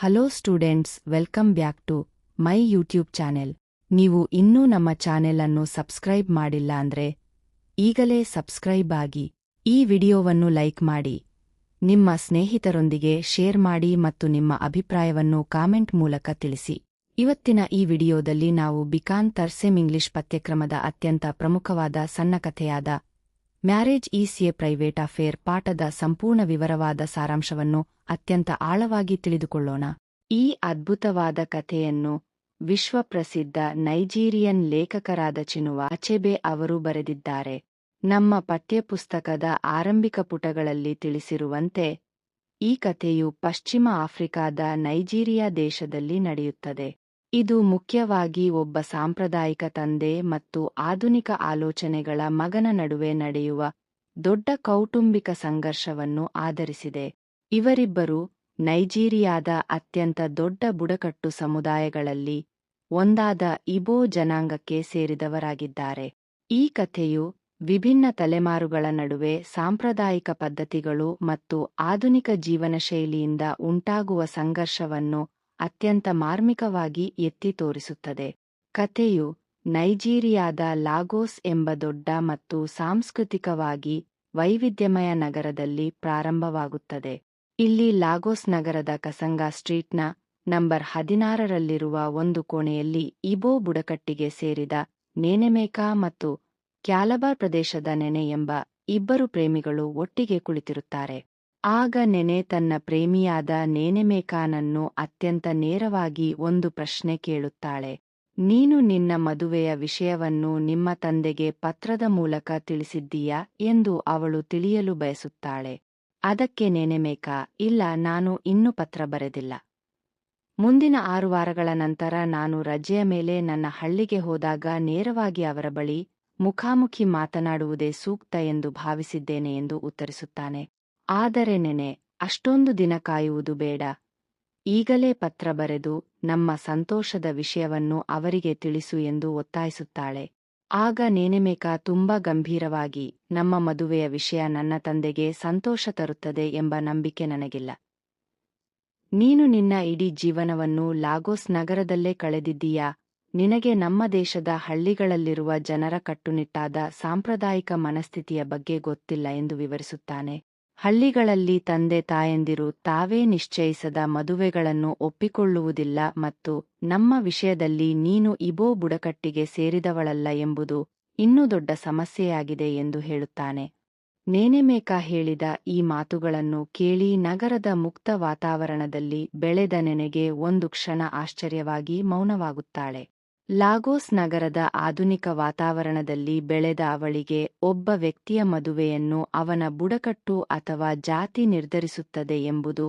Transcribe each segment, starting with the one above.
Hello students, welcome back to my YouTube channel. ನೀವು ಇನ್ನೂ ನಮ್ಮ ಚಾನೆಲ್ ಅನ್ನು ಸಬ್ಸ್ಕ್ರೈಬ್ ಮಾಡಿಲ್ಲ ಅಂದ್ರೆ ಈಗಲೇ ಸಬ್ಸ್ಕ್ರೈಬ್ ಆಗಿ, ಈ ವಿಡಿಯೋವನ್ನು ಲೈಕ್ ಮಾಡಿ, ನಿಮ್ಮ ಸ್ನೇಹಿತರೊಂದಿಗೆ ಶೇರ್ ಮಾಡಿ ಮತ್ತು ನಿಮ್ಮ ಅಭಿಪ್ರಾಯವನ್ನು ಕಾಮೆಂಟ್ ಮೂಲಕ ತಿಳಿಸಿ. ಇವತ್ತಿನ ಈ ವಿಡಿಯೋದಲ್ಲಿ ನಾವು ಬಿಕಾನ್ ತರ್ಸೆಮ್ ಇಂಗ್ಲಿಷ್ ಪಠ್ಯಕ್ರಮದ ಅತ್ಯಂತ ಪ್ರಮುಖವಾದ ಸಣ್ಣ ಕಥೆಯಾದ marriage is a private affair ಪಾಠದ ಸಂಪೂರ್ಣ ವಿವರವಾದ ಸಾರಾಂಶವನ್ನು ಅತ್ಯಂತ ಆಳವಾಗಿ ತಿಳಿದುಕೊಳ್ಳೋಣ. ಈ ಅದ್ಭುತವಾದ ಕಥೆಯನ್ನು ವಿಶ್ವಪ್ರಸಿದ್ಧ ನೈಜೀರಿಯನ್ ಲೇಖಕರಾದ ಚಿನುವಾ ಅಚೆಬೆ ಅವರು ಬರೆದಿದ್ದಾರೆ. ನಮ್ಮ ಪಠ್ಯಪುಸ್ತಕದ ಆರಂಭಿಕ ಪುಟಗಳಲ್ಲಿ ತಿಳಿಸಿರುವಂತೆ ಈ ಕಥೆಯು ಪಶ್ಚಿಮ ಆಫ್ರಿಕಾದ ನೈಜೀರಿಯಾ ದೇಶದಲ್ಲಿ ನಡೆಯುತ್ತದೆ. ಇದು ಮುಖ್ಯವಾಗಿ ಒಬ್ಬ ಸಾಂಪ್ರದಾಯಿಕ ತಂದೆ ಮತ್ತು ಆಧುನಿಕ ಆಲೋಚನೆಗಳ ಮಗನ ನಡುವೆ ನಡೆಯುವ ದೊಡ್ಡ ಕೌಟುಂಬಿಕ ಸಂಘರ್ಷವನ್ನು ಆಧರಿಸಿದೆ. ಇವರಿಬ್ಬರೂ ನೈಜೀರಿಯಾದ ಅತ್ಯಂತ ದೊಡ್ಡ ಬುಡಕಟ್ಟು ಸಮುದಾಯಗಳಲ್ಲಿ ಒಂದಾದ ಇಬೋ ಜನಾಂಗಕ್ಕೆ ಸೇರಿದವರಾಗಿದ್ದಾರೆ. ಈ ಕಥೆಯು ವಿಭಿನ್ನ ತಲೆಮಾರುಗಳ ನಡುವೆ ಸಾಂಪ್ರದಾಯಿಕ ಪದ್ಧತಿಗಳು ಮತ್ತು ಆಧುನಿಕ ಜೀವನಶೈಲಿಯಿಂದ ಉಂಟಾಗುವ ಸಂಘರ್ಷವನ್ನು ಅತ್ಯಂತ ಮಾರ್ಮಿಕವಾಗಿ ಎತ್ತಿ ತೋರಿಸುತ್ತದೆ. ಕಥೆಯು ನೈಜೀರಿಯಾದ ಲಾಗೋಸ್ ಎಂಬ ದೊಡ್ಡ ಮತ್ತು ಸಾಂಸ್ಕೃತಿಕವಾಗಿ ವೈವಿಧ್ಯಮಯ ನಗರದಲ್ಲಿ ಪ್ರಾರಂಭವಾಗುತ್ತದೆ. ಇಲ್ಲಿ ಲಾಗೋಸ್ ನಗರದ ಕಸಂಗಾ ಸ್ಟ್ರೀಟ್ನ ನಂಬರ್ 16ರಲ್ಲಿರುವ ಒಂದು ಕೋಣೆಯಲ್ಲಿ ಇಬೋ ಬುಡಕಟ್ಟಿಗೆ ಸೇರಿದ ನೇನೆಮೇಕಾ ಮತ್ತು ಕ್ಯಾಲಬಾರ್ ಪ್ರದೇಶದ ನೆನೆ ಎಂಬ ಇಬ್ಬರು ಪ್ರೇಮಿಗಳು ಒಟ್ಟಿಗೆ ಕುಳಿತಿರುತ್ತಾರೆ. ಆಗ ನೆನೆ ತನ್ನ ಪ್ರೇಮಿಯಾದ ನೇನೆಮೇಕಾನನ್ನು ಅತ್ಯಂತ ನೇರವಾಗಿ ಒಂದು ಪ್ರಶ್ನೆ ಕೇಳುತ್ತಾಳೆ. ನೀನು ನಿನ್ನ ಮದುವೆಯ ವಿಷಯವನ್ನು ನಿಮ್ಮ ತಂದೆಗೆ ಪತ್ರದ ಮೂಲಕ ತಿಳಿಸಿದ್ದೀಯಾ ಎಂದು ಅವಳು ತಿಳಿಯಲು ಬಯಸುತ್ತಾಳೆ. ಅದಕ್ಕೆ ನೇನೆಮೇಕಾ, ಇಲ್ಲ, ನಾನು ಇನ್ನೂ ಪತ್ರ ಬರೆದಿಲ್ಲ. ಮುಂದಿನ 6 ವಾರಗಳ ನಂತರ ನಾನು ರಜೆಯ ಮೇಲೆ ನನ್ನ ಹಳ್ಳಿಗೆ ಹೋದಾಗ ನೇರವಾಗಿ ಅವರ ಬಳಿ ಮುಖಾಮುಖಿ ಮಾತನಾಡುವುದೇ ಸೂಕ್ತ ಎಂದು ಭಾವಿಸಿದ್ದೇನೆ ಎಂದು ಉತ್ತರಿಸುತ್ತಾನೆ. ಆದರೆ ನೆನೆ, ಅಷ್ಟೊಂದು ದಿನ ಕಾಯುವುದು ಬೇಡ. ಈಗಲೇ ಪತ್ರ ಬರೆದು ನಮ್ಮ ಸಂತೋಷದ ವಿಷಯವನ್ನು ಅವರಿಗೆ ತಿಳಿಸು ಎಂದು ಒತ್ತಾಯಿಸುತ್ತಾಳೆ. ಆಗ ನೇನೆಮೇಕಾ ತುಂಬಾ ಗಂಭೀರವಾಗಿ, ನಮ್ಮ ಮದುವೆಯ ವಿಷಯ ನನ್ನ ತಂದೆಗೆ ಸಂತೋಷ ತರುತ್ತದೆ ಎಂಬ ನಂಬಿಕೆ ನನಗಿಲ್ಲ. ನೀನು ನಿನ್ನ ಇಡೀ ಜೀವನವನ್ನು ಲಾಗೋಸ್ ನಗರದಲ್ಲೇ ಕಳೆದಿದ್ದೀಯಾ. ನಿನಗೆ ನಮ್ಮ ದೇಶದ ಹಳ್ಳಿಗಳಲ್ಲಿರುವ ಜನರ ಕಟ್ಟುನಿಟ್ಟಾದ ಸಾಂಪ್ರದಾಯಿಕ ಮನಸ್ಥಿತಿಯ ಬಗ್ಗೆ ಗೊತ್ತಿಲ್ಲ ಎಂದು ವಿವರಿಸುತ್ತಾನೆ. ಹಳ್ಳಿಗಳಲ್ಲಿ ತಂದೆ ತಾಯಂದಿರು ತಾವೇ ನಿಶ್ಚಯಿಸದ ಮದುವೆಗಳನ್ನು ಒಪ್ಪಿಕೊಳ್ಳುವುದಿಲ್ಲ ಮತ್ತು ನಮ್ಮ ವಿಷಯದಲ್ಲಿ ನೀನು ಇಬೋ ಬುಡಕಟ್ಟಿಗೆ ಸೇರಿದವಳಲ್ಲ ಎಂಬುದು ಇನ್ನೂ ದೊಡ್ಡ ಸಮಸ್ಯೆಯಾಗಿದೆ ಎಂದು ಹೇಳುತ್ತಾನೆ. ನೇನೆಮೇಕಾ ಹೇಳಿದ ಈ ಮಾತುಗಳನ್ನು ಕೇಳಿ ನಗರದ ಮುಕ್ತ ವಾತಾವರಣದಲ್ಲಿ ಬೆಳೆದ ನೆನೆಗೆ ಒಂದು ಕ್ಷಣ ಆಶ್ಚರ್ಯವಾಗಿ ಮೌನವಾಗುತ್ತಾಳೆ. ಲಾಗೋಸ್ ನಗರದ ಆಧುನಿಕ ವಾತಾವರಣದಲ್ಲಿ ಬೆಳೆದ ಅವಳಿಗೆ ಒಬ್ಬ ವ್ಯಕ್ತಿಯ ಮದುವೆಯನ್ನು ಅವನ ಬುಡಕಟ್ಟು ಅಥವಾ ಜಾತಿ ನಿರ್ಧರಿಸುತ್ತದೆ ಎಂಬುದು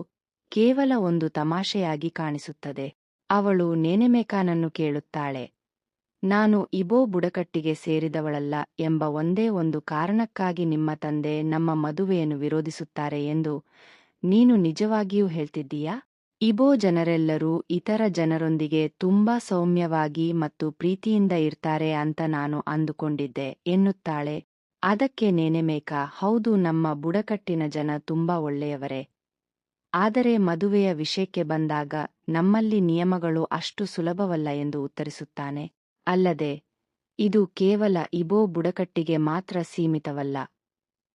ಕೇವಲ ಒಂದು ತಮಾಷೆಯಾಗಿ ಕಾಣಿಸುತ್ತದೆ. ಅವಳು ನೇನೆಮೇಕಾನನ್ನು ಕೇಳುತ್ತಾಳೆ, ನಾನು ಇಬೋ ಬುಡಕಟ್ಟಿಗೆ ಸೇರಿದವಳಲ್ಲ ಎಂಬ ಒಂದೇ ಒಂದು ಕಾರಣಕ್ಕಾಗಿ ನಿಮ್ಮ ತಂದೆ ನಮ್ಮ ಮದುವೆಯನ್ನು ವಿರೋಧಿಸುತ್ತಾರೆ ಎಂದು ನೀನು ನಿಜವಾಗಿಯೂ ಹೇಳ್ತಿದ್ದೀಯಾ? ಇಬೋ ಜನರೆಲ್ಲರೂ ಇತರ ಜನರೊಂದಿಗೆ ತುಂಬಾ ಸೌಮ್ಯವಾಗಿ ಮತ್ತು ಪ್ರೀತಿಯಿಂದ ಇರ್ತಾರೆ ಅಂತ ನಾನು ಅಂದುಕೊಂಡಿದ್ದೆ ಎನ್ನುತ್ತಾಳೆ. ಅದಕ್ಕೆ ನೇನೆಮೇಕಾ, ಹೌದು, ನಮ್ಮ ಬುಡಕಟ್ಟಿನ ಜನ ತುಂಬಾ ಒಳ್ಳೆಯವರೇ. ಆದರೆ ಮದುವೆಯ ವಿಷಯಕ್ಕೆ ಬಂದಾಗ ನಮ್ಮಲ್ಲಿ ನಿಯಮಗಳು ಅಷ್ಟು ಸುಲಭವಲ್ಲ ಎಂದು ಉತ್ತರಿಸುತ್ತಾನೆ. ಅಲ್ಲದೆ ಇದು ಕೇವಲ ಇಬೋ ಬುಡಕಟ್ಟಿಗೆ ಮಾತ್ರ ಸೀಮಿತವಲ್ಲ.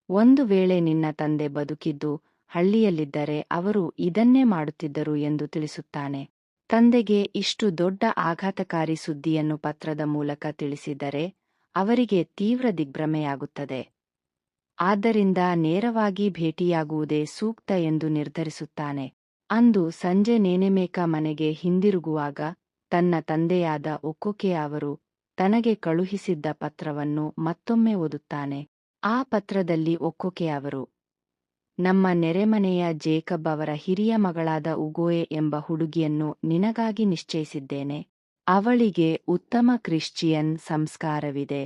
ಒಂದು ವೇಳೆ ನಿನ್ನ ತಂದೆ ಬದುಕಿದ್ದು ಹಳ್ಳಿಯಲ್ಲಿದ್ದರೆ ಅವರು ಇದನ್ನೇ ಮಾಡುತ್ತಿದ್ದರು ಎಂದು ತಿಳಿಸುತ್ತಾನೆ. ತಂದೆಗೆ ಇಷ್ಟು ದೊಡ್ಡ ಆಘಾತಕಾರಿ ಸುದ್ದಿಯನ್ನು ಪತ್ರದ ಮೂಲಕ ತಿಳಿಸಿದರೆ ಅವರಿಗೆ ತೀವ್ರ ದಿಗ್ಭ್ರಮೆಯಾಗುತ್ತದೆ. ಆದ್ದರಿಂದ ನೇರವಾಗಿ ಭೇಟಿಯಾಗುವುದೇ ಸೂಕ್ತ ಎಂದು ನಿರ್ಧರಿಸುತ್ತಾನೆ. ಅಂದು ಸಂಜೆ ನೇನೆಮೇಕಾ ಮನೆಗೆ ಹಿಂದಿರುಗುವಾಗ ತನ್ನ ತಂದೆಯಾದ ಒಕ್ಕೊಕೆ ಅವರು ತನಗೆ ಕಳುಹಿಸಿದ್ದ ಪತ್ರವನ್ನು ಮತ್ತೊಮ್ಮೆ ಓದುತ್ತಾನೆ. ಆ ಪತ್ರದಲ್ಲಿ ಒಕ್ಕೊಕೆ ಅವರು, ನಮ್ಮ ನೆರೆಮನೆಯ ಜೇಕಬ್ ಅವರ ಹಿರಿಯ ಮಗಳಾದ ಉಗೋಯೆ ಎಂಬ ಹುಡುಗಿಯನ್ನು ನಿನಗಾಗಿ ನಿಶ್ಚಯಿಸಿದ್ದೇನೆ. ಅವಳಿಗೆ ಉತ್ತಮ ಕ್ರಿಶ್ಚಿಯನ್ ಸಂಸ್ಕಾರವಿದೆ.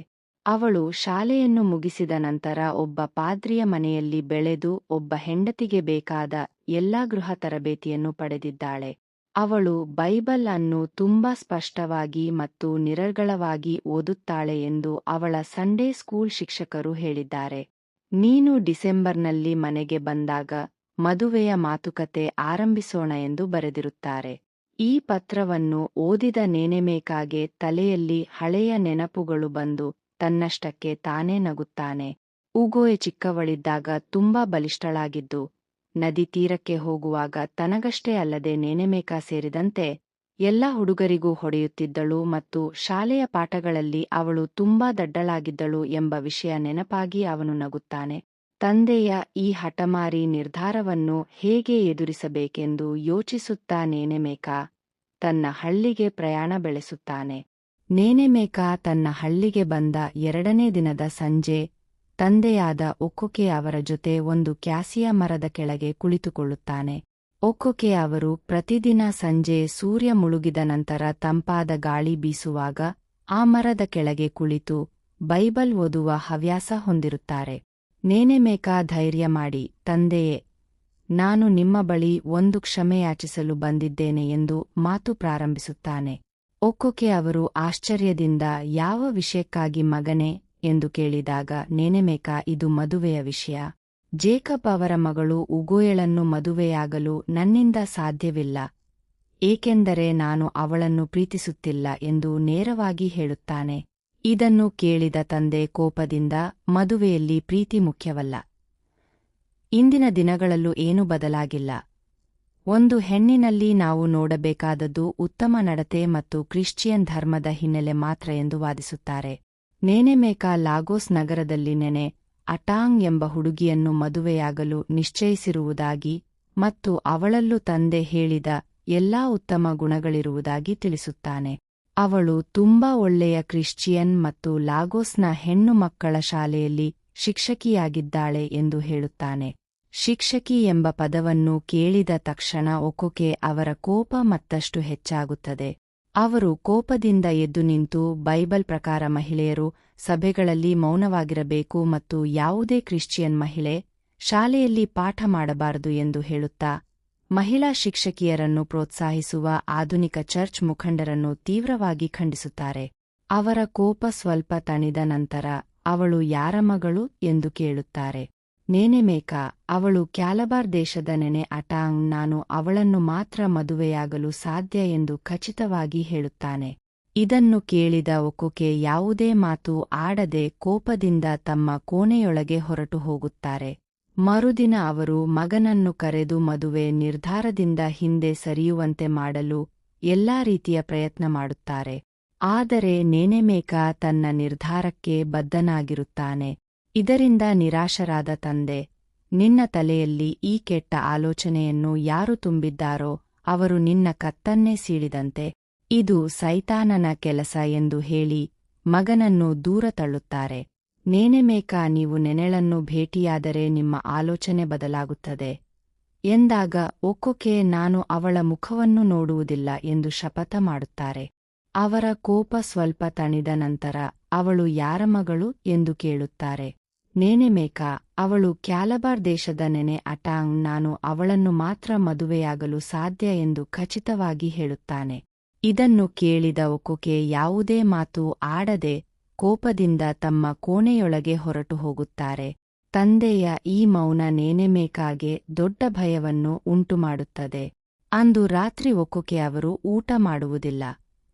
ಅವಳು ಶಾಲೆಯನ್ನು ಮುಗಿಸಿದ ನಂತರ ಒಬ್ಬ ಪಾದ್ರಿಯ ಮನೆಯಲ್ಲಿ ಬೆಳೆದು ಒಬ್ಬ ಹೆಂಡತಿಗೆ ಬೇಕಾದ ಎಲ್ಲಾ ಗೃಹ ತರಬೇತಿಯನ್ನು ಪಡೆದಿದ್ದಾಳೆ. ಅವಳು ಬೈಬಲ್ ಅನ್ನು ತುಂಬಾ ಸ್ಪಷ್ಟವಾಗಿ ಮತ್ತು ನಿರರ್ಗಳವಾಗಿ ಓದುತ್ತಾಳೆ ಎಂದು ಅವಳ ಸಂಡೇ ಸ್ಕೂಲ್ ಶಿಕ್ಷಕರು ಹೇಳಿದ್ದಾರೆ. ನೀನು ಡಿಸೆಂಬರ್ನಲ್ಲಿ ಮನೆಗೆ ಬಂದಾಗ ಮದುವೆಯ ಮಾತುಕತೆ ಆರಂಭಿಸೋಣ ಎಂದು ಬರೆದಿರುತ್ತಾರೆ. ಈ ಪತ್ರವನ್ನು ಓದಿದ ನೇನೆಮೇಕಾಗೆ ತಲೆಯಲ್ಲಿ ಹಳೆಯ ನೆನಪುಗಳು ಬಂದು ತನ್ನಷ್ಟಕ್ಕೆ ತಾನೇ ನಗುತ್ತಾನೆ. ಉಗೋಯೆ ಚಿಕ್ಕವಳಿದ್ದಾಗ ತುಂಬಾ ಬಲಿಷ್ಠಳಾಗಿದ್ದು, ನದಿ ತೀರಕ್ಕೆ ಹೋಗುವಾಗ ತನಗಷ್ಟೇ ಅಲ್ಲದೆ ನೇನೆಮೇಕ ಸೇರಿದಂತೆ ಎಲ್ಲ ಹುಡುಗರಿಗೂ ಹೊಡೆಯುತ್ತಿದ್ದಳು ಮತ್ತು ಶಾಲೆಯ ಪಾಠಗಳಲ್ಲಿ ಅವಳು ತುಂಬಾ ದಡ್ಡಳಾಗಿದ್ದಳು ಎಂಬ ವಿಷಯ ನೆನಪಾಗಿ ಅವನು ನಗುತ್ತಾನೆ. ತಂದೆಯ ಈ ಹಠಮಾರಿ ನಿರ್ಧಾರವನ್ನು ಹೇಗೆ ಎದುರಿಸಬೇಕೆಂದು ಯೋಚಿಸುತ್ತಾ ನೇನೆಮೇಕ ತನ್ನ ಹಳ್ಳಿಗೆ ಪ್ರಯಾಣ ಬೆಳೆಸುತ್ತಾನೆ. ನೇನೆಮೇಕ ತನ್ನ ಹಳ್ಳಿಗೆ ಬಂದ 2ನೇ ದಿನದ ಸಂಜೆ ತಂದೆಯಾದ ಒಕ್ಕೊಕೆ ಅವರ ಜೊತೆ ಒಂದು ಕ್ಯಾಸಿಯ ಮರದ ಕೆಳಗೆ ಕುಳಿತುಕೊಳ್ಳುತ್ತಾನೆ. ಒಕ್ಕೊಕೆ ಅವರು ಪ್ರತಿದಿನ ಸಂಜೆ ಸೂರ್ಯ ಮುಳುಗಿದ ನಂತರ ತಂಪಾದ ಗಾಳಿ ಬೀಸುವಾಗ ಆ ಮರದ ಕೆಳಗೆ ಕುಳಿತು ಬೈಬಲ್ ಓದುವ ಹವ್ಯಾಸ ಹೊಂದಿರುತ್ತಾರೆ. ನೇನೆಮೇಕ ಧೈರ್ಯ ಮಾಡಿ, ತಂದೆಯೇ, ನಾನು ನಿಮ್ಮ ಬಳಿ ಒಂದು ಕ್ಷಮೆಯಾಚಿಸಲು ಬಂದಿದ್ದೇನೆ ಎಂದು ಮಾತು ಪ್ರಾರಂಭಿಸುತ್ತಾನೆ. ಒಕ್ಕೊಕೆ ಅವರು ಆಶ್ಚರ್ಯದಿಂದ, ಯಾವ ವಿಷಯಕ್ಕಾಗಿ ಮಗನೇ ಎಂದು ಕೇಳಿದಾಗ ನೇನೆಮೇಕ, ಇದು ಮದುವೆಯ ವಿಷಯ. ಜೇಕಬ್ ಅವರ ಮಗಳು ಉಗೋಯಳನ್ನು ಮದುವೆಯಾಗಲು ನನ್ನಿಂದ ಸಾಧ್ಯವಿಲ್ಲ, ಏಕೆಂದರೆ ನಾನು ಅವಳನ್ನು ಪ್ರೀತಿಸುತ್ತಿಲ್ಲ ಎಂದು ನೇರವಾಗಿ ಹೇಳುತ್ತಾನೆ. ಇದನ್ನು ಕೇಳಿದ ತಂದೆ ಕೋಪದಿಂದ, ಮದುವೆಯಲ್ಲಿ ಪ್ರೀತಿ ಮುಖ್ಯವಲ್ಲ. ಇಂದಿನ ದಿನಗಳಲ್ಲೂ ಏನೂ ಬದಲಾಗಿಲ್ಲ. ಒಂದು ಹೆಣ್ಣಿನಲ್ಲಿ ನಾವು ನೋಡಬೇಕಾದದ್ದು ಉತ್ತಮ ನಡತೆ ಮತ್ತು ಕ್ರಿಶ್ಚಿಯನ್ ಧರ್ಮದ ಹಿನ್ನೆಲೆ ಮಾತ್ರ ಎಂದು ವಾದಿಸುತ್ತಾರೆ. ನೇನೆಮೇಕ ಲಾಗೋಸ್ ನಗರದಲ್ಲಿ ನೆನೆ ಅಟಾಂಗ್ ಎಂಬ ಹುಡುಗಿಯನ್ನು ಮದುವೆಯಾಗಲು ನಿಶ್ಚಯಿಸಿರುವುದಾಗಿ ಮತ್ತು ಅವಳಲ್ಲೂ ತಂದೆ ಹೇಳಿದ ಎಲ್ಲಾ ಉತ್ತಮ ಗುಣಗಳಿರುವುದಾಗಿ ತಿಳಿಸುತ್ತಾನೆ. ಅವಳು ತುಂಬಾ ಒಳ್ಳೆಯ ಕ್ರಿಶ್ಚಿಯನ್ ಮತ್ತು ಲಾಗೋಸ್ನ ಹೆಣ್ಣು ಮಕ್ಕಳ ಶಾಲೆಯಲ್ಲಿ ಶಿಕ್ಷಕಿಯಾಗಿದ್ದಾಳೆ ಎಂದು ಹೇಳುತ್ತಾನೆ. ಶಿಕ್ಷಕಿ ಎಂಬ ಪದವನ್ನು ಕೇಳಿದ ತಕ್ಷಣ ಒಕ್ಕೊಕೆ ಅವರ ಕೋಪ ಮತ್ತಷ್ಟು ಹೆಚ್ಚಾಗುತ್ತದೆ. ಅವರು ಕೋಪದಿಂದ ಎದ್ದು ನಿಂತು, ಬೈಬಲ್ ಪ್ರಕಾರ ಮಹಿಳೆಯರು ಸಭೆಗಳಲ್ಲಿ ಮೌನವಾಗಿರಬೇಕು ಮತ್ತು ಯಾವುದೇ ಕ್ರಿಶ್ಚಿಯನ್ ಮಹಿಳೆ ಶಾಲೆಯಲ್ಲಿ ಪಾಠ ಮಾಡಬಾರದು ಎಂದು ಹೇಳುತ್ತಾ, ಮಹಿಳಾ ಶಿಕ್ಷಕಿಯರನ್ನು ಪ್ರೋತ್ಸಾಹಿಸುವ ಆಧುನಿಕ ಚರ್ಚ್ ಮುಖಂಡರನ್ನು ತೀವ್ರವಾಗಿ ಖಂಡಿಸುತ್ತಾರೆ. ಅವರ ಕೋಪ ಸ್ವಲ್ಪ ತಣಿದ ನಂತರ, ಅವಳು ಯಾರ ಮಗಳು ಎಂದು ಕೇಳುತ್ತಾರೆ. ನೇನೆಮೇಕ, ಅವಳು ಕ್ಯಾಲಬಾರ್ ದೇಶದ ನೆನೆ ಅಟಾಂಗ್, ನಾನು ಅವಳನ್ನು ಮಾತ್ರ ಮದುವೆಯಾಗಲು ಸಾಧ್ಯ ಎಂದು ಖಚಿತವಾಗಿ ಹೇಳುತ್ತಾನೆ. ಇದನ್ನು ಕೇಳಿದ ಒಕ್ಕೊಕೆ ಯಾವುದೇ ಮಾತು ಆಡದೆ ಕೋಪದಿಂದ ತಮ್ಮ ಕೋಣೆಯೊಳಗೆ ಹೊರಟು ಹೋಗುತ್ತಾರೆ. ಮರುದಿನ ಅವರು ಮಗನನ್ನು ಕರೆದು ಮದುವೆ ನಿರ್ಧಾರದಿಂದ ಹಿಂದೆ ಸರಿಯುವಂತೆ ಮಾಡಲು ಎಲ್ಲಾ ರೀತಿಯ ಪ್ರಯತ್ನ ಮಾಡುತ್ತಾರೆ. ಆದರೆ ನೇನೆಮೇಕ ತನ್ನ ನಿರ್ಧಾರಕ್ಕೆ ಬದ್ಧನಾಗಿರುತ್ತಾನೆ. ಇದರಿಂದ ನಿರಾಶರಾದ ತಂದೆ, ನಿನ್ನ ತಲೆಯಲ್ಲಿ ಈ ಕೆಟ್ಟ ಆಲೋಚನೆಯನ್ನು ಯಾರು ತುಂಬಿದ್ದಾರೋ ಅವರು ನಿನ್ನ ಕತ್ತನ್ನೇ ಸೀಳಿದಂತೆ, ಇದು ಸೈತಾನನ ಕೆಲಸ ಎಂದು ಹೇಳಿ ಮಗನನ್ನು ದೂರ ತಳ್ಳುತ್ತಾರೆ. ನೇನೆಮೇಕ, ನೀವು ನೆನೆಳನ್ನು ಭೇಟಿಯಾದರೆ ನಿಮ್ಮ ಆಲೋಚನೆ ಬದಲಾಗುತ್ತದೆ ಎಂದಾಗ ಒಕ್ಕೊಕೆ, ನಾನು ಅವಳ ಮುಖವನ್ನು ನೋಡುವುದಿಲ್ಲ ಎಂದು ಶಪಥ ಮಾಡುತ್ತಾರೆ. ಅವರ ಕೋಪ ಸ್ವಲ್ಪ ತಣಿದ ನಂತರ, ಅವಳು ಯಾರ ಮಗಳು ಎಂದು ಕೇಳುತ್ತಾರೆ. ನೇನೆಮೇಕ, ಅವಳು ಕ್ಯಾಲಬಾರ್ ದೇಶದ ನೆನೆ ಅಟಾಂಗ್, ನಾನು ಅವಳನ್ನು ಮಾತ್ರ ಮದುವೆಯಾಗಲು ಸಾಧ್ಯ ಎಂದು ಖಚಿತವಾಗಿ ಹೇಳುತ್ತಾನೆ. ಇದನ್ನು ಕೇಳಿದ ಒಕ್ಕೊಕೆ ಯಾವುದೇ ಮಾತು ಆಡದೆ ಕೋಪದಿಂದ ತಮ್ಮ ಕೋಣೆಯೊಳಗೆ ಹೊರಟು ಹೋಗುತ್ತಾರೆ. ತಂದೆಯ ಈ ಮೌನ ನೇನೆಮೇಕಾಗೆ ದೊಡ್ಡ ಭಯವನ್ನು ಉಂಟುಮಾಡುತ್ತದೆ. ಅಂದು ರಾತ್ರಿ ಒಕ್ಕೊಕೆ ಅವರು ಊಟ ಮಾಡುವುದಿಲ್ಲ.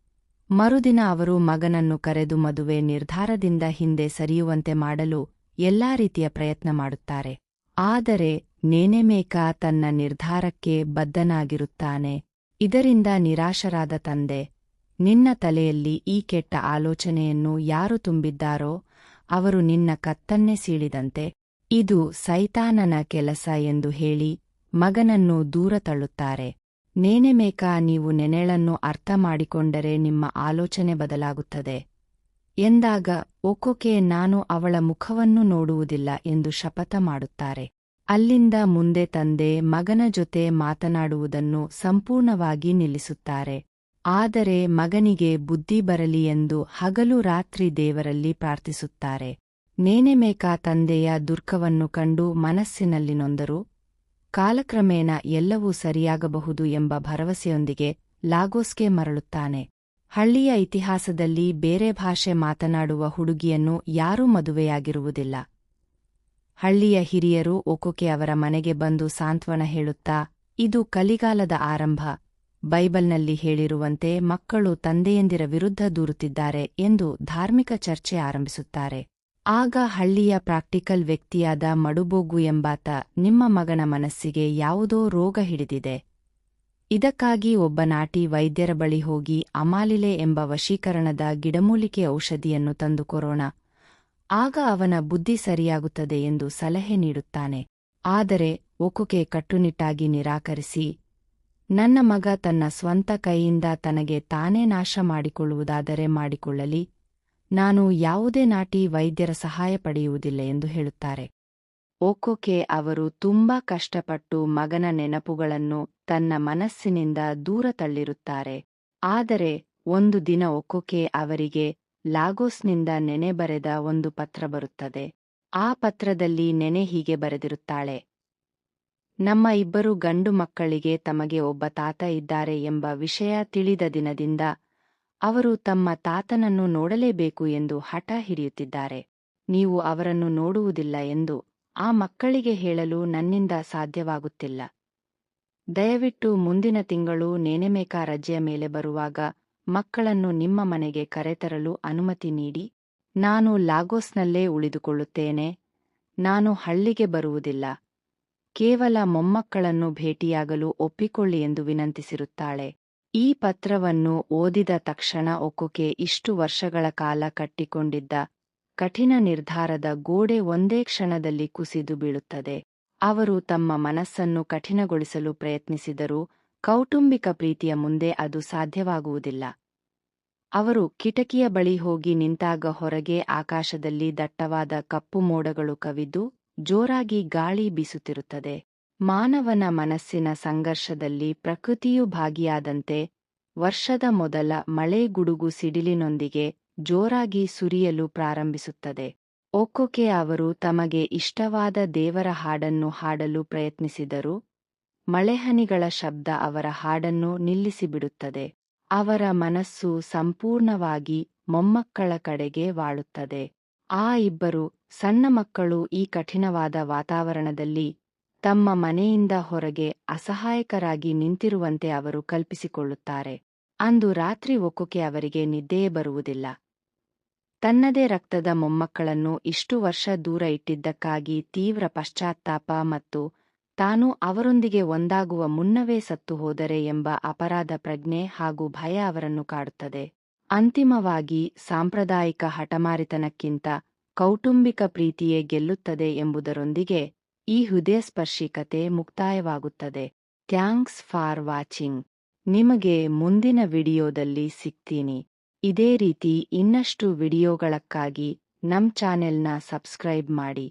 ಮರುದಿನ ಅವರು ಮಗನನ್ನು ಕರೆದು ಮದುವೆ ನಿರ್ಧಾರದಿಂದ ಹಿಂದೆ ಸರಿಯುವಂತೆ ಮಾಡಲು ಎಲ್ಲಾ ರೀತಿಯ ಪ್ರಯತ್ನ ಮಾಡುತ್ತಾರೆ. ಆದರೆ ನೇನೆಮೇಕ ತನ್ನ ನಿರ್ಧಾರಕ್ಕೆ ಬದ್ಧನಾಗಿರುತ್ತಾನೆ. ಇದರಿಂದ ನಿರಾಶರಾದ ತಂದೆ, ನಿನ್ನ ತಲೆಯಲ್ಲಿ ಈ ಕೆಟ್ಟ ಆಲೋಚನೆಯನ್ನು ಯಾರು ತುಂಬಿದ್ದಾರೋ ಅವರು ನಿನ್ನ ಕತ್ತನ್ನೇ ಸೀಳಿದಂತೆ, ಇದು ಸೈತಾನನ ಕೆಲಸ ಎಂದು ಹೇಳಿ ಮಗನನ್ನು ದೂರ ತಳ್ಳುತ್ತಾರೆ. ನೇನೆಮೇಕ, ನೀವು ನೆನೆಳನ್ನು ಅರ್ಥ ಮಾಡಿಕೊಂಡರೆ ನಿಮ್ಮ ಆಲೋಚನೆ ಬದಲಾಗುತ್ತದೆ ಎಂದಾಗ ಒಕ್ಕೊಕೆ, ನಾನು ಅವಳ ಮುಖವನ್ನು ನೋಡುವುದಿಲ್ಲ ಎಂದು ಶಪಥ ಮಾಡುತ್ತಾರೆ. ಅಲ್ಲಿಂದ ಮುಂದೆ ತಂದೆ ಮಗನ ಜೊತೆ ಮಾತನಾಡುವುದನ್ನು ಸಂಪೂರ್ಣವಾಗಿ ನಿಲ್ಲಿಸುತ್ತಾರೆ. ಆದರೆ ಮಗನಿಗೆ ಬುದ್ಧಿ ಬರಲಿ ಎಂದು ಹಗಲು ರಾತ್ರಿ ದೇವರಲ್ಲಿ ಪ್ರಾರ್ಥಿಸುತ್ತಾರೆ. ನೇನೆಮೇಕ ತಂದೆಯ ದುಃಖವನ್ನು ಕಂಡು ಮನಸ್ಸಿನಲ್ಲಿ ನೊಂದರು. ಕಾಲಕ್ರಮೇಣ ಎಲ್ಲವೂ ಸರಿಯಾಗಬಹುದು ಎಂಬ ಭರವಸೆಯೊಂದಿಗೆ ಲಾಗೋಸ್ಗೆ ಮರಳುತ್ತಾನೆ. ಹಳ್ಳಿಯ ಇತಿಹಾಸದಲ್ಲಿ ಬೇರೆ ಭಾಷೆ ಮಾತನಾಡುವ ಹುಡುಗಿಯನ್ನು ಯಾರೂ ಮದುವೆಯಾಗಿರುವುದಿಲ್ಲ. ಹಳ್ಳಿಯ ಹಿರಿಯರು ಒಕೊಕೆ ಅವರ ಮನೆಗೆ ಬಂದು ಸಾಂತ್ವನ ಹೇಳುತ್ತಾ, ಇದು ಕಲಿಗಾಲದ ಆರಂಭ, ಬೈಬಲ್ನಲ್ಲಿ ಹೇಳಿರುವಂತೆ ಮಕ್ಕಳು ತಂದೆಯಂದಿರ ವಿರುದ್ಧ ದೂರುತ್ತಿದ್ದಾರೆ ಎಂದು ಧಾರ್ಮಿಕ ಚರ್ಚೆ ಆರಂಭಿಸುತ್ತಾರೆ. ಆಗ ಹಳ್ಳಿಯ ಪ್ರಾಕ್ಟಿಕಲ್ ವ್ಯಕ್ತಿಯಾದ ಮಡುಬೋಗು ಎಂಬಾತ, ನಿಮ್ಮ ಮಗನ ಮನಸ್ಸಿಗೆ ಯಾವುದೋ ರೋಗ ಹಿಡಿದಿದೆ, ಇದಕ್ಕಾಗಿ ಒಬ್ಬ ನಾಟಿ ವೈದ್ಯರ ಬಳಿ ಹೋಗಿ ಅಮಾಲಿಲೆ ಎಂಬ ವಶೀಕರಣದ ಗಿಡಮೂಲಿಕೆ ಔಷಧಿಯನ್ನು ತಂದುಕೊರೋಣ, ಆಗ ಅವನ ಬುದ್ಧಿ ಸರಿಯಾಗುತ್ತದೆ ಎಂದು ಸಲಹೆ ನೀಡುತ್ತಾನೆ. ಆದರೆ ಒಕೊಕೆ ಕಟ್ಟುನಿಟ್ಟಾಗಿ ನಿರಾಕರಿಸಿ, ನನ್ನ ಮಗ ತನ್ನ ಸ್ವಂತ ಕೈಯಿಂದ ತನಗೆ ತಾನೇ ನಾಶ ಮಾಡಿಕೊಳ್ಳುವುದಾದರೆ ಮಾಡಿಕೊಳ್ಳಲಿ, ನಾನು ಯಾವುದೇ ನಾಟಿ ವೈದ್ಯರ ಸಹಾಯ ಪಡೆಯುವುದಿಲ್ಲ ಎಂದು ಹೇಳುತ್ತಾರೆ. ಒಕೊಕೆ ಅವರು ತುಂಬಾ ಕಷ್ಟಪಟ್ಟು ಮಗನ ನೆನಪುಗಳನ್ನು ತನ್ನ ಮನಸ್ಸಿನಿಂದ ದೂರ ತಳ್ಳಿರುತ್ತಾರೆ. ಆದರೆ ಒಂದು ದಿನ ಒಕೊಕೆ ಅವರಿಗೆ ಲಾಗೋಸ್ನಿಂದ ನೆನೆ ಬರೆದ ಒಂದು ಪತ್ರ ಬರುತ್ತದೆ. ಆ ಪತ್ರದಲ್ಲಿ ನೆನೆ ಹೀಗೆ ಬರೆದಿರುತ್ತಾಳೆ: ನಮ್ಮ ಇಬ್ಬರು ಗಂಡು ಮಕ್ಕಳಿಗೆ ತಮಗೆ ಒಬ್ಬ ತಾತ ಇದ್ದಾರೆ ಎಂಬ ವಿಷಯ ತಿಳಿದ ದಿನದಿಂದ ಅವರು ತಮ್ಮ ತಾತನನ್ನು ನೋಡಲೇಬೇಕು ಎಂದು ಹಠ ಹಿಡಿಯುತ್ತಿದ್ದಾರೆ. ನೀವು ಅವರನ್ನು ನೋಡುವುದಿಲ್ಲ ಎಂದು ಆ ಮಕ್ಕಳಿಗೆ ಹೇಳಲು ನನ್ನಿಂದ ಸಾಧ್ಯವಾಗುತ್ತಿಲ್ಲ. ದಯವಿಟ್ಟು ಮುಂದಿನ ತಿಂಗಳು ನೇನೆಮೇಕ ರಜೆಯ ಮೇಲೆ ಬರುವಾಗ ಮಕ್ಕಳನ್ನು ನಿಮ್ಮ ಮನೆಗೆ ಕರೆತರಲು ಅನುಮತಿ ನೀಡಿ. ನಾನು ಲಾಗೋಸ್ನಲ್ಲೇ ಉಳಿದುಕೊಳ್ಳುತ್ತೇನೆ, ನಾನು ಹಳ್ಳಿಗೆ ಬರುವುದಿಲ್ಲ. ಕೇವಲ ಮೊಮ್ಮಕ್ಕಳನ್ನು ಭೇಟಿಯಾಗಲು ಒಪ್ಪಿಕೊಳ್ಳಿ ಎಂದು ವಿನಂತಿಸಿರುತ್ತಾಳೆ. ಈ ಪತ್ರವನ್ನು ಓದಿದ ತಕ್ಷಣ ಒಕೊಕೆ ಇಷ್ಟು ವರ್ಷಗಳ ಕಾಲ ಕಟ್ಟಿಕೊಂಡಿದ್ದ ಕಠಿಣ ನಿರ್ಧಾರದ ಗೋಡೆ ಒಂದೇ ಕ್ಷಣದಲ್ಲಿ ಕುಸಿದು ಬೀಳುತ್ತದೆ. ಅವರು ತಮ್ಮ ಮನಸ್ಸನ್ನು ಕಠಿಣಗೊಳಿಸಲು ಪ್ರಯತ್ನಿಸಿದರೂ ಕೌಟುಂಬಿಕ ಪ್ರೀತಿಯ ಮುಂದೆ ಅದು ಸಾಧ್ಯವಾಗುವುದಿಲ್ಲ. ಅವರು ಕಿಟಕಿಯ ಬಳಿ ಹೋಗಿ ನಿಂತಾಗ ಹೊರಗೆ ಆಕಾಶದಲ್ಲಿ ದಟ್ಟವಾದ ಕಪ್ಪು ಮೋಡಗಳು ಕವಿದು ಜೋರಾಗಿ ಗಾಳಿ ಬೀಸುತ್ತಿರುತ್ತದೆ. ಮಾನವನ ಮನಸ್ಸಿನ ಸಂಘರ್ಷದಲ್ಲಿ ಪ್ರಕೃತಿಯೂ ಭಾಗಿಯಾದಂತೆ ವರ್ಷದ ಮೊದಲ ಮಳೆ ಗುಡುಗು ಸಿಡಿಲಿನೊಂದಿಗೆ ಜೋರಾಗಿ ಸುರಿಯಲು ಪ್ರಾರಂಭಿಸುತ್ತದೆ. ಒಕೊಕೆ ಅವರು ತಮಗೆ ಇಷ್ಟವಾದ ದೇವರ ಹಾಡನ್ನು ಹಾಡಲು ಪ್ರಯತ್ನಿಸಿದರು. ಮಳೆಹನಿಗಳ ಶಬ್ದ ಅವರ ಹಾಡನ್ನು ನಿಲ್ಲಿಸಿಬಿಡುತ್ತದೆ. ಅವರ ಮನಸ್ಸು ಸಂಪೂರ್ಣವಾಗಿ ಮೊಮ್ಮಕ್ಕಳ ಕಡೆಗೆ ವಾಲುತ್ತದೆ. ಆ ಇಬ್ಬರು ಸಣ್ಣ ಮಕ್ಕಳು ಈ ಕಠಿಣವಾದ ವಾತಾವರಣದಲ್ಲಿ ತಮ್ಮ ಮನೆಯಿಂದ ಹೊರಗೆ ಅಸಹಾಯಕರಾಗಿ ನಿಂತಿರುವಂತೆ ಅವರು ಕಲ್ಪಿಸಿಕೊಳ್ಳುತ್ತಾರೆ. ಅಂದು ರಾತ್ರಿ ಒಕೊಕೆ ಅವರಿಗೆ ನಿದ್ದೆಯೇ ಬರುವುದಿಲ್ಲ. ತನ್ನದೇ ರಕ್ತದ ಮೊಮ್ಮಕ್ಕಳನ್ನು ಇಷ್ಟು ವರ್ಷ ದೂರ ಇಟ್ಟಿದ್ದಕ್ಕಾಗಿ ತೀವ್ರ ಪಶ್ಚಾತ್ತಾಪ ಮತ್ತು ತಾನು ಅವರೊಂದಿಗೆ ಒಂದಾಗುವ ಮುನ್ನವೇ ಸತ್ತು ಹೋದರೆ ಎಂಬ ಅಪರಾಧ ಪ್ರಜ್ಞೆ ಹಾಗೂ ಭಯ ಅವರನ್ನು ಕಾಡುತ್ತದೆ. ಅಂತಿಮವಾಗಿ ಸಾಂಪ್ರದಾಯಿಕ ಹಠಮಾರಿತನಕ್ಕಿಂತ ಕೌಟುಂಬಿಕ ಪ್ರೀತಿಯೇ ಗೆಲ್ಲುತ್ತದೆ ಎಂಬುದರೊಂದಿಗೆ ಈ ಹೃದಯಸ್ಪರ್ಶಿ ಕತೆ ಮುಕ್ತಾಯವಾಗುತ್ತದೆ. Thanks for watching. ನಿಮಗೆ ಮುಂದಿನ ವಿಡಿಯೋದಲ್ಲಿ ಸಿಗ್ತೀನಿ. ಇದೇ ರೀತಿ ಇನ್ನಷ್ಟು ವಿಡಿಯೋಗಳಕ್ಕಾಗಿ ನಮ್ ಚಾನೆಲ್ನ ಸಬ್ಸ್ಕ್ರೈಬ್ ಮಾಡಿ.